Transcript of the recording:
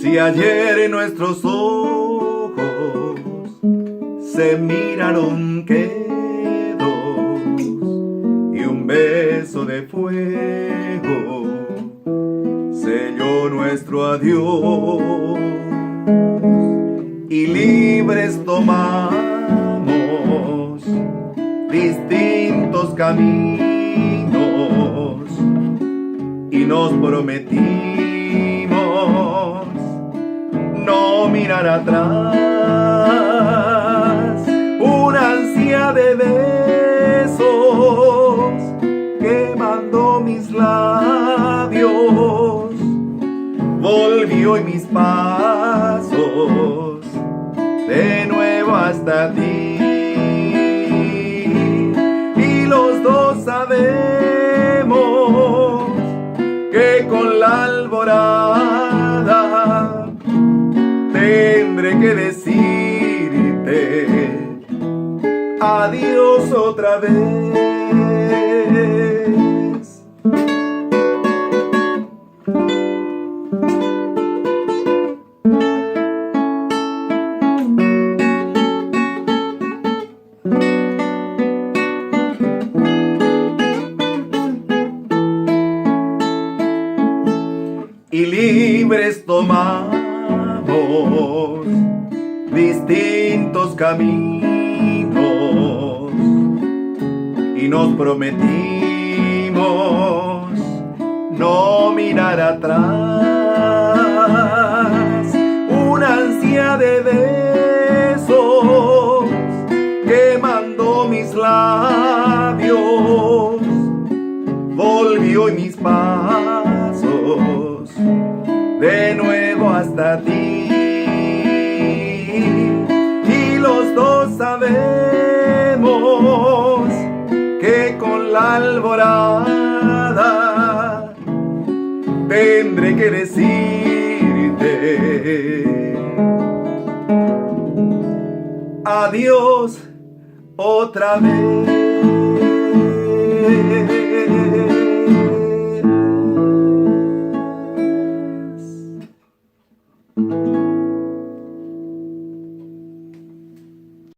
Si ayer nuestros ojos se miraron quedos y un beso de fuego selló nuestro adiós, y libres tomamos distintos caminos y nos prometimos no mirar atrás. Una ansia de besos quemando mis labios volvió y mis pasos de nuevo hasta ti, y los dos sabemos que con la alborada tendré que decirte adiós otra vez. Y libres tomamos distintos caminos y nos prometimos no mirar atrás. Una ansia de besos quemando mis labios volvió y mis pasos de nuevo hasta ti, y los dos sabemos que con la alborada tendré que decirte adiós otra vez.